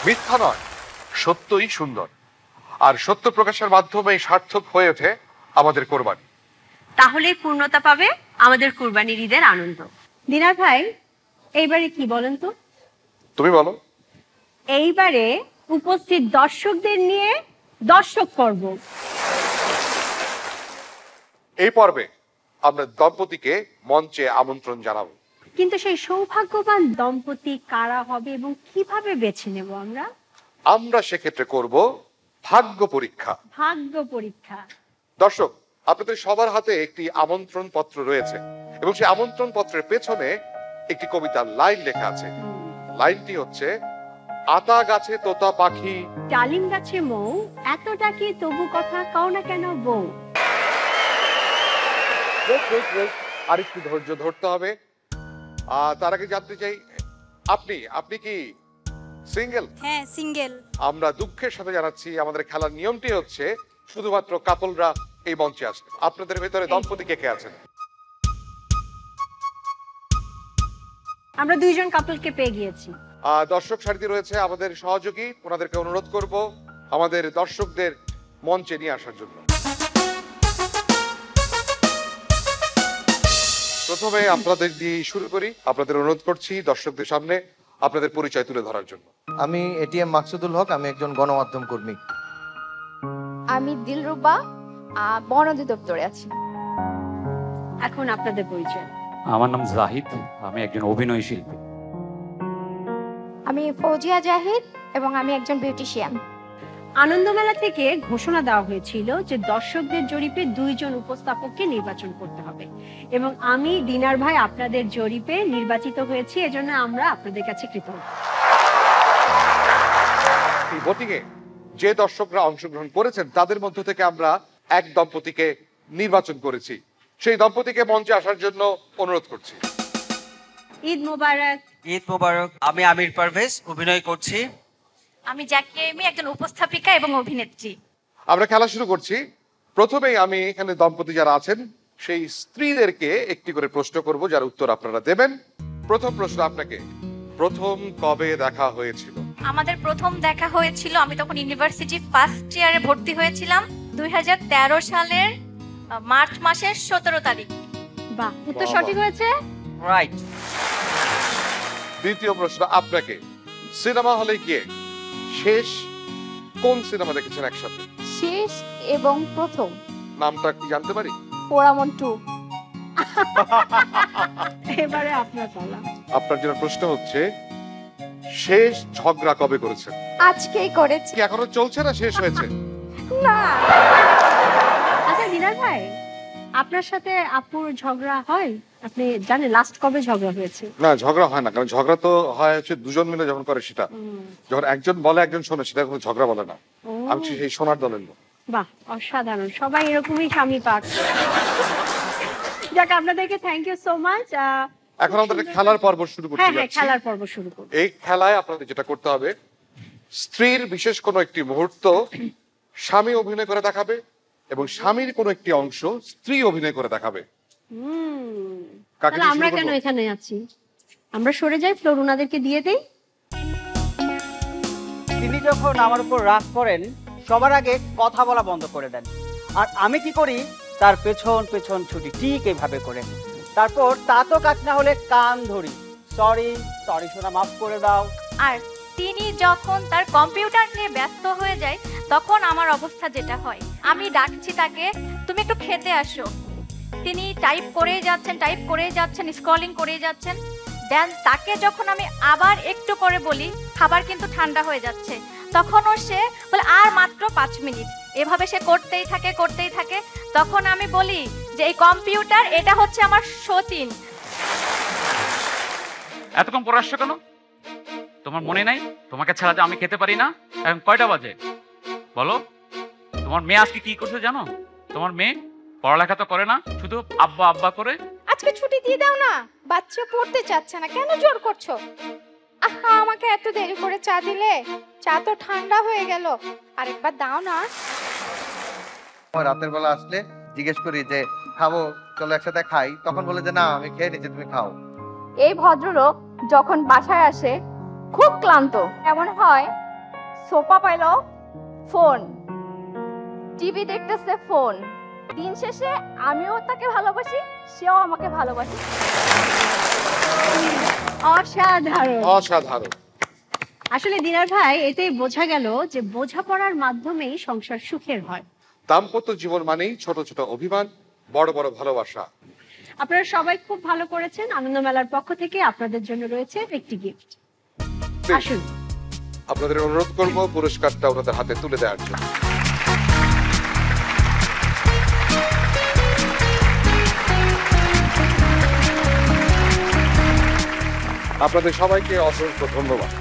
মিথ্যা নয়, সত্যই সুন্দর, আর সত্য প্রকাশের মাধ্যমেই সার্থক হয়ে ওঠে আমাদের কোরবানি। তাহলে পূর্ণতা পাবে আমাদের কুরবানির ঈদের আনন্দ। দিনার ভাই, এইবারে কি বলেন তো? তুমি বলো। এইবারে উপস্থিত দর্শকদের নিয়ে দর্শক পর্ব। এই পর্বে আমরা দম্পতিকে মঞ্চে আমন্ত্রণ জানাবো। কিন্তু সেই সৌভাগ্যবান দম্পতি কারা হবে এবং কিভাবে বেছে নেব আমরা সেক্ষেত্রে করব ভাগ্য পরীক্ষা। ভাগ্য পরীক্ষা। দর্শক, আপনাদের সবার হাতে একটি আমন্ত্রণ পত্র রয়েছে এবং সেই আমন্ত্রণ পত্রের পেছনে একটি কবিতার লাইন লেখা আছে। লাইনটি হচ্ছে, আতা গাছে তোতা পাখি, ডালিম গাছে মৌ, এত ডাকি তবু কথা কও না কেন বউ। আরেকটু ধৈর্য ধরতে হবে। তার আগে জানতে চাই, আপনি কি সিঙ্গেল? হ্যাঁ, সিঙ্গেল। আমরা দুঃখের সাথে জানাচ্ছি, আমাদের খেলার নিয়মটি হচ্ছে শুধুমাত্র কাপলরা এই মঞ্চে আসবে। আপনাদের ভেতরে দম্পতি কে কে আছেন? আমরা দুইজন কাপলকে পেয়ে গিয়েছি। দর্শক সারিতে রয়েছে আমাদের সহযোগী, ওনাদেরকে অনুরোধ করব আমাদের দর্শকদের মঞ্চে নিয়ে আসার জন্য। প্রথমে আপনাদের দিয়ে শুরু করি। আপনাদের অনুরোধ করছি দর্শকদের সামনে আপনাদের পরিচয় তুলে ধরার জন্য। আমি এটিএম মাকসুদুল হক, আমি একজন গণমাধ্যম কর্মী। আমি দিলরুবা, বন অধিদপ্তরে আছি। এখন আপনাদের পরিচয়। আমার নাম জাহিদ, আমি একজন অভিনয় শিল্পী। আমি ফৌজিয়া জাহিদ এবং আমি একজন বিউটিশিয়ান। আনন্দমেলা থেকে ঘোষণা দেওয়া হয়েছিল যে দর্শকদের জরিপে 2 জন উপস্থাপককে নির্বাচন করতে হবে এবং আমি দিনার ভাই আপনাদের জরিপে নির্বাচিত হয়েছি, এজন্য আমরা আপনাদের কাছে কৃতজ্ঞ। এই ভোটিংয়ে যে দর্শকরা অংশগ্রহণ করেছেন তাদের মধ্য থেকে আমরা এক দম্পতিকে নির্বাচন করেছি। সেই দম্পতিকে মঞ্চে আসার জন্য অনুরোধ করছি। ঈদ মোবারক। ঈদ মোবারক। আমি আমির পারভেজ, অভিনয় করছি। আমি জাকিয়া এমি, একজন উপস্থাপিকা এবং অভিনেত্রী। আমরা খেলা শুরু করছি। প্রথমেই আমি এখানে দম্পতি যারা আছেন সেই স্ত্রীদেরকে একটি করে প্রশ্ন করব, যার উত্তর আপনারা দেবেন। প্রথম প্রশ্ন আপনাকে, প্রথম কবে দেখা হয়েছিল? আমাদের প্রথম দেখা হয়েছিল, আমি তখন ইউনিভার্সিটি ফার্স্ট ইয়ারে ভর্তি হয়েছিলাম 2013 সালের মার্চ মাসের 17 তারিখ। বাহ, উত্তর সঠিক হয়েছে। রাইট। দ্বিতীয় প্রশ্ন আপনাকে, সিনেমা হলে গিয়ে শেষ কোন সিনেমা দেখেছেন একসাথে? শেষ এবং প্রথম। নামটা কি জানতে পারি? পোড়ামন 2। এবারে আপনার পালা। আপনার জন্য প্রশ্ন হচ্ছে, শেষ ঝগড়া কবে করেছেন? আজকেই করেছি। কি এখনো চলছে না শেষ হয়েছে? না। আচ্ছা দিনার ভাই, আপনার সাথে আপুর ঝগড়া হয়? আপনি জানেন লাস্ট কবে ঝগড়া হয়েছে? না, ঝগড়া হয় না, কারণ ঝগড়া তো হয় হচ্ছে দুজন মিলে যখন করে সেটা। যখন একজন বলে একজন শোনে, সেটা কোনো ঝগড়া বলে না। আমি সেই শোনার দলের লোক। বাহ, অসাধারণ। সবাই এরকমই স্বামী পাক। যাক, আপনাদেরকে থ্যাংক ইউ সো মাচ। এখন আমাদের খেলার পর্ব শুরু করতে হ্যাঁ, যাচ্ছি। খেলার পর্ব শুরু করব। এই খেলায় আপনাদের যেটা করতে হবে, স্ত্রীর বিশেষ কোনো একটি মুহূর্ত স্বামী অভিনয় করে দেখাবে এবং স্বামীর কোনো একটি অংশ স্ত্রী অভিনয় করে দেখাবে। তাহলে আমরা কেন এখানে আছি? আমরা সরে যাই, ফ্লোর ওনাদেরকে দিয়ে দেই। তিনি যখন আমার উপর রাগ করেন, সবার আগে কথা বলা বন্ধ করে দেন, আর আমি কি করি, তার পেছন পেছন ছুটি, ঠিক এইভাবে করে। তারপর তা তো কাজ না হলে কান ধরি, সরি সরি সোনা, মাফ করে দাও। আর তিনি যখন তার কম্পিউটার নিয়ে ব্যস্ত হয়ে যায়, তখন আমার অবস্থা যেটা হয়, আমি ডাকছি তাকে, তুমি একটু খেতে আসো। তিনি টাইপ করেই যাচ্ছেন, স্ক্রলিং করেই যাচ্ছেন। দেন তাকে যখন আমি আবার একটু করে বলি খাবার কিন্তু ঠান্ডা হয়ে যাচ্ছে, তখনও সে বলে আর মাত্র 5 মিনিট। এভাবে সে করতেই থাকে। তখন আমি বলি যে এই কম্পিউটার, এটা হচ্ছে আমার সতীন। এতক্ষণ পরে আসছো কেন? তোমার মনে নাই তোমাকে ছাড়া যে আমি খেতে পারি না? এখন কয়টা বাজে বলো? তোমার মেয়ে আজকে কি করছে জানো? তোমার মেয়ে পড়ালেখা তো করে না, শুধু আব্বা আব্বা করে। আজকে ছুটি দিয়ে দাও না, বাচ্চা পড়তে চাচ্ছে না, কেন জোর করছো? আহা, আমাকে এত দেরি করে চা দিলে, চা তো ঠান্ডা হয়ে গেল, আরেকবার দাও না। রাতের বেলা আসলে জিজ্ঞেস করি যে খাবো, চলো একসাথে খাই, তখন বলে যে না আমি খেয়ে নিচ্ছি, তুমি খাও। এই ভদ্রলোক যখন বাসায় আসে খুব ক্লান্ত, এমন হয় সোফা পাইলো, ফোন, টিভি দেখতেছে, ফোন। দিন শেষে আমিও তাকে ভালোবাসি, সেও আমাকে ভালোবাসে। অসাধারণ। অসাধারণ। আসলে দিনার ভাই এতেই বোঝা গেল যে বোঝাপড়ার মাধ্যমেই সংসার সুখের হয়। দাম্পত্য জীবন মানেই ছোট ছোট অভিমান, বড় বড় ভালোবাসা। আপনারা সবাই খুব ভালো করেছেন। আনন্দ মেলার পক্ষ থেকে আপনাদের জন্য রয়েছে একটি গিফট। আসুন, আপনাদের অনুরোধ করব পুরস্কারটা ওনাদের হাতে তুলে দেওয়ার জন্য। আপনাদের সবাইকে অসংখ্য ধন্যবাদ।